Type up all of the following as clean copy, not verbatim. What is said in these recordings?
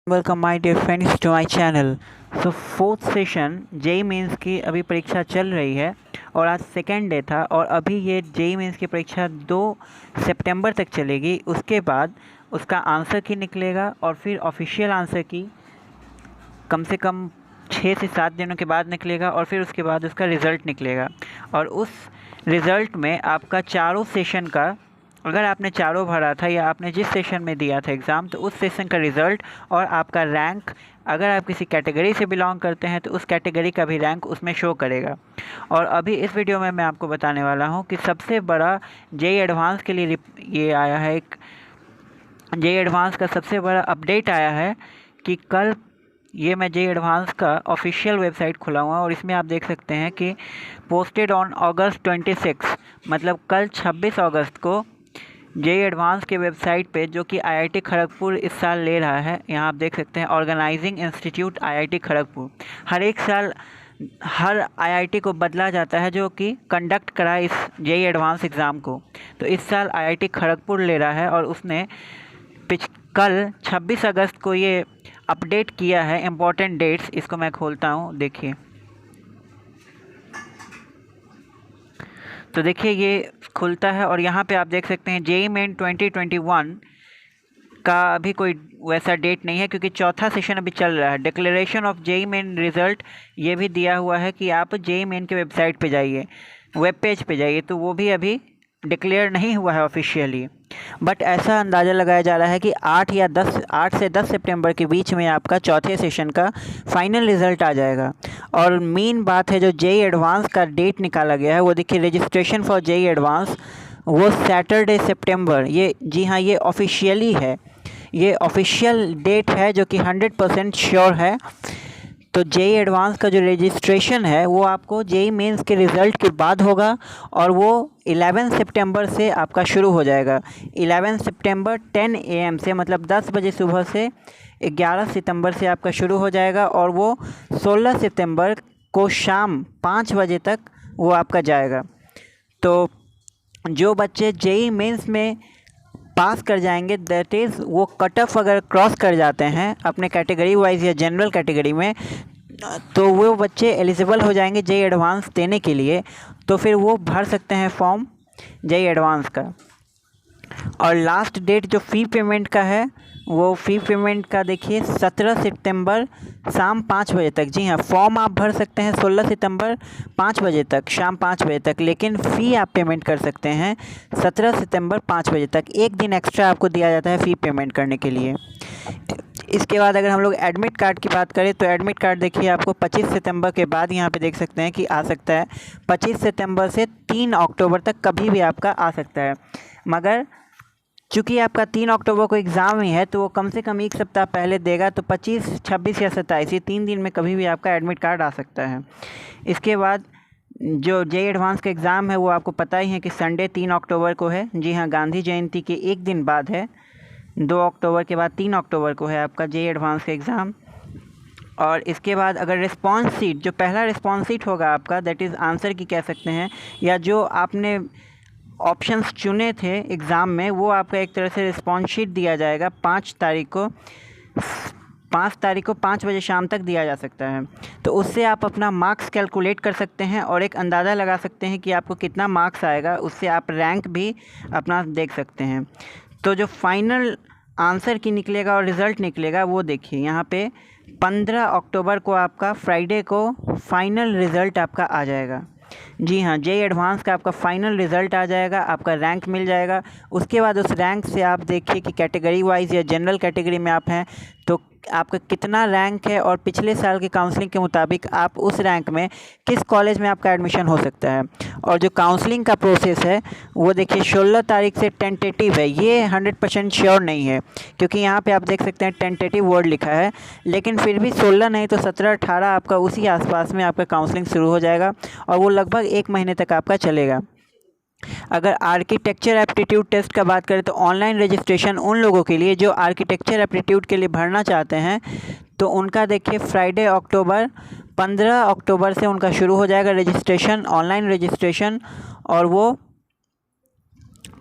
Welcome my dear friends to my channel. So fourth session JEE mains की अभी परीक्षा चल रही है और आज सेकेंड डे था और अभी ये जेई मेंस की परीक्षा 2 सितंबर तक चलेगी। उसके बाद उसका आंसर की निकलेगा और फिर ऑफिशियल आंसर की कम से कम 6 से 7 दिनों के बाद निकलेगा और फिर उसके बाद उसका रिज़ल्ट निकलेगा। और उस रिज़ल्ट में आपका चारों सेशन का, अगर आपने चारों भरा था या आपने जिस सेशन में दिया था एग्ज़ाम, तो उस सेशन का रिज़ल्ट और आपका रैंक, अगर आप किसी कैटेगरी से बिलोंग करते हैं तो उस कैटेगरी का भी रैंक उसमें शो करेगा। और अभी इस वीडियो में मैं आपको बताने वाला हूं कि सबसे बड़ा जेई एडवांस के लिए ये आया है, एक जेई एडवांस का सबसे बड़ा अपडेट आया है कि कल ये मैं जेई एडवांस का ऑफिशियल वेबसाइट खुला हुआ और इसमें आप देख सकते हैं कि पोस्टेड ऑन अगस्त 26, मतलब कल 26 अगस्त को जेई एडवांस के वेबसाइट पे, जो कि आईआईटी खड़गपुर इस साल ले रहा है, यहाँ आप देख सकते हैं ऑर्गेनाइजिंग इंस्टीट्यूट आईआईटी खड़गपुर। हर एक साल हर आईआईटी को बदला जाता है जो कि कंडक्ट करा इस जेई एडवांस एग्ज़ाम को। तो इस साल आईआईटी खड़गपुर ले रहा है और उसने कल 26 अगस्त को ये अपडेट किया है इम्पोर्टेंट डेट्स। इसको मैं खोलता हूँ, देखिए। तो देखिए ये खुलता है और यहाँ पे आप देख सकते हैं जेई मेन 2021 का अभी कोई वैसा डेट नहीं है क्योंकि चौथा सेशन अभी चल रहा है। Declaration of JEE main result ये भी दिया हुआ है कि आप जेई मेन के वेबसाइट पे जाइए, वेब पेज पे जाइए, तो वो भी अभी डिक्लेयर नहीं हुआ है ऑफिशियली। बट ऐसा अंदाज़ा लगाया जा रहा है कि 8 से 10 सितंबर के बीच में आपका चौथे सेशन का फाइनल रिज़ल्ट आ जाएगा। और मेन बात है, जो जेई एडवांस का डेट निकाला गया है वो देखिए, रजिस्ट्रेशन फॉर जेई एडवांस वो सैटरडे सितंबर, ये जी हाँ ये ऑफिशियली है, ये ऑफिशियल डेट है जो कि 100% श्योर है। तो जेई एडवांस का जो रजिस्ट्रेशन है वो आपको जेई मेंस के रिज़ल्ट के बाद होगा और वो 11 सितंबर से आपका शुरू हो जाएगा। 11 सितंबर 10 AM से, मतलब 10 बजे सुबह से 11 सितंबर से आपका शुरू हो जाएगा और वो 16 सितंबर को शाम 5 बजे तक वो आपका जाएगा। तो जो बच्चे जेई मेंस में पास कर जाएंगे, दैट इज़ वो कट ऑफ अगर क्रॉस कर जाते हैं अपने कैटेगरी वाइज या जनरल कैटेगरी में, तो वो बच्चे एलिजिबल हो जाएंगे जेई एडवांस देने के लिए। तो फिर वो भर सकते हैं फॉर्म जेई एडवांस का। और लास्ट डेट जो फ़ी पेमेंट का है, वो फ़ी पेमेंट का देखिए 17 सितंबर शाम 5 बजे तक। जी हाँ, फॉर्म आप भर सकते हैं 16 सितंबर 5 बजे तक, शाम 5 बजे तक, लेकिन फ़ी आप पेमेंट कर सकते हैं 17 सितंबर 5 बजे तक। एक दिन एक्स्ट्रा आपको दिया जाता है फ़ी पेमेंट करने के लिए। इसके बाद अगर हम लोग एडमिट कार्ड की बात करें तो एडमिट कार्ड देखिए आपको 25 सितंबर के बाद यहाँ पे देख सकते हैं कि आ सकता है। 25 सितंबर से 3 अक्टूबर तक कभी भी आपका आ सकता है, मगर चूँकि आपका 3 अक्टूबर को एग्ज़ाम ही है तो वो कम से कम एक सप्ताह पहले देगा। तो 25, 26 या 27 ये 3 दिन में कभी भी आपका एडमिट कार्ड आ सकता है। इसके बाद जो जेई एडवांस का एग्ज़ाम है वो आपको पता ही है कि संडे 3 अक्टूबर को है। जी हाँ, गांधी जयंती के एक दिन बाद है। 2 अक्टूबर के बाद 3 अक्टूबर को है आपका जेई एडवांस का एग्ज़ाम। और इसके बाद अगर रिस्पॉन्स सीट, जो पहला रिस्पॉन्स सीट होगा आपका, दैट इज़ आंसर की कह सकते हैं, या जो आपने ऑप्शंस चुने थे एग्ज़ाम में, वो आपका एक तरह से रिस्पॉन्स शीट दिया जाएगा 5 तारीख को। 5 तारीख को 5 बजे शाम तक दिया जा सकता है। तो उससे आप अपना मार्क्स कैलकुलेट कर सकते हैं और एक अंदाज़ा लगा सकते हैं कि आपको कितना मार्क्स आएगा। उससे आप रैंक भी अपना देख सकते हैं। तो जो फाइनल आंसर की निकलेगा और रिज़ल्ट निकलेगा वो देखिए यहाँ पे 15 अक्टूबर को आपका फ्राइडे को फाइनल रिज़ल्ट आपका आ जाएगा। जी हाँ, जेई एडवांस का आपका फाइनल रिज़ल्ट आ जाएगा, आपका रैंक मिल जाएगा। उसके बाद उस रैंक से आप देखिए कि कैटेगरी वाइज या जनरल कैटेगरी में आप हैं तो आपका कितना रैंक है और पिछले साल की काउंसलिंग के मुताबिक आप उस रैंक में किस कॉलेज में आपका एडमिशन हो सकता है। और जो काउंसलिंग का प्रोसेस है वो देखिए 16 तारीख से टेंटेटिव है, ये 100% श्योर नहीं है क्योंकि यहाँ पे आप देख सकते हैं टेंटेटिव वर्ड लिखा है, लेकिन फिर भी 16 नहीं तो 17-18 आपका उसी आसपास में आपका काउंसलिंग शुरू हो जाएगा और वो लगभग 1 महीने तक आपका चलेगा। अगर आर्किटेक्चर एप्टीट्यूड टेस्ट का बात करें तो ऑनलाइन रजिस्ट्रेशन उन लोगों के लिए जो आर्किटेक्चर एप्टीट्यूड के लिए भरना चाहते हैं, तो उनका देखिए फ्राइडे 15 अक्टूबर से उनका शुरू हो जाएगा रजिस्ट्रेशन, ऑनलाइन रजिस्ट्रेशन। और वो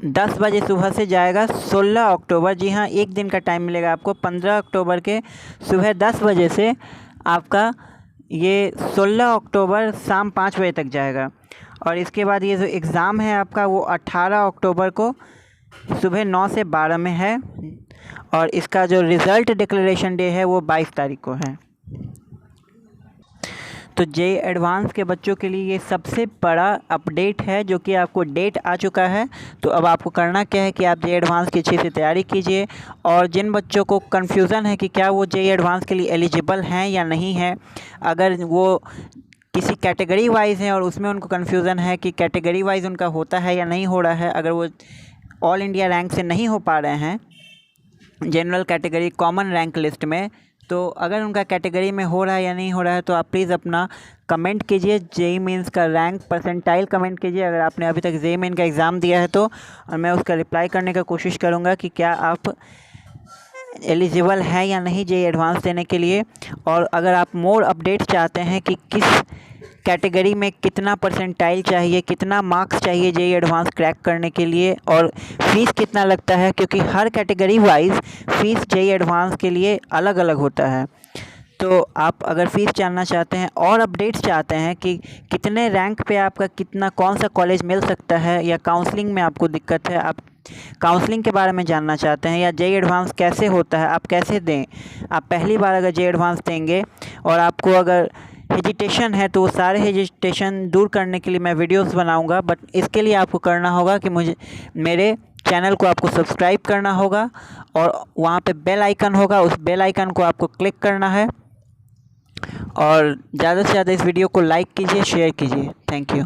10 बजे सुबह से जाएगा 16 अक्टूबर, जी हाँ, एक दिन का टाइम मिलेगा आपको। 15 अक्टूबर के सुबह 10 बजे से आपका ये 16 अक्टूबर शाम 5 बजे तक जाएगा। और इसके बाद ये जो एग्ज़ाम है आपका वो 18 अक्टूबर को सुबह 9 से 12 में है। और इसका जो रिज़ल्ट डिक्लेरेशन डे है वो 22 तारीख को है। तो जेईई एडवांस के बच्चों के लिए ये सबसे बड़ा अपडेट है, जो कि आपको डेट आ चुका है। तो अब आपको करना क्या है कि आप जेईई एडवांस की अच्छे से तैयारी कीजिए। और जिन बच्चों को कन्फ्यूज़न है कि क्या वो जेईई एडवांस के लिए एलिजिबल हैं या नहीं है, अगर वो किसी कैटेगरी वाइज़ हैं और उसमें उनको कन्फ्यूज़न है कि कैटेगरी वाइज़ उनका होता है या नहीं हो रहा है, अगर वो ऑल इंडिया रैंक से नहीं हो पा रहे हैं general category common rank list में, तो अगर उनका कैटेगरी में हो रहा है या नहीं हो रहा है, तो आप प्लीज़ अपना कमेंट कीजिए, जेईई मेंस का रैंक परसेंटाइल कमेंट कीजिए अगर आपने अभी तक जेईई मेन का एग्ज़ाम दिया है तो। और मैं उसका रिप्लाई करने का कोशिश करूँगा कि क्या आप एलिजिबल हैं या नहीं जेईई एडवांस देने के लिए। और अगर आप मोर अपडेट चाहते हैं कि किस कैटेगरी में कितना परसेंटाइल चाहिए, कितना मार्क्स चाहिए जेईई एडवांस क्रैक करने के लिए, और फ़ीस कितना लगता है, क्योंकि हर category wise fees JEE advance के लिए अलग अलग होता है। तो आप अगर फ़ीस जानना चाहते हैं और अपडेट्स चाहते हैं कि कितने रैंक पे आपका कितना कौन सा कॉलेज मिल सकता है, या काउंसलिंग में आपको दिक्कत है, आप काउंसलिंग के बारे में जानना चाहते हैं, या जेईई एडवांस कैसे होता है, आप कैसे दें, आप पहली बार अगर जेईई एडवांस देंगे और आपको अगर हेजिटेशन है तो वो सारे हेजिटेशन दूर करने के लिए मैं वीडियोस बनाऊंगा। बट इसके लिए आपको करना होगा कि मेरे चैनल को आपको सब्सक्राइब करना होगा, और वहाँ पे बेल आइकन होगा, उस बेल आइकन को आपको क्लिक करना है। और ज़्यादा से ज़्यादा इस वीडियो को लाइक कीजिए, शेयर कीजिए। Thank you.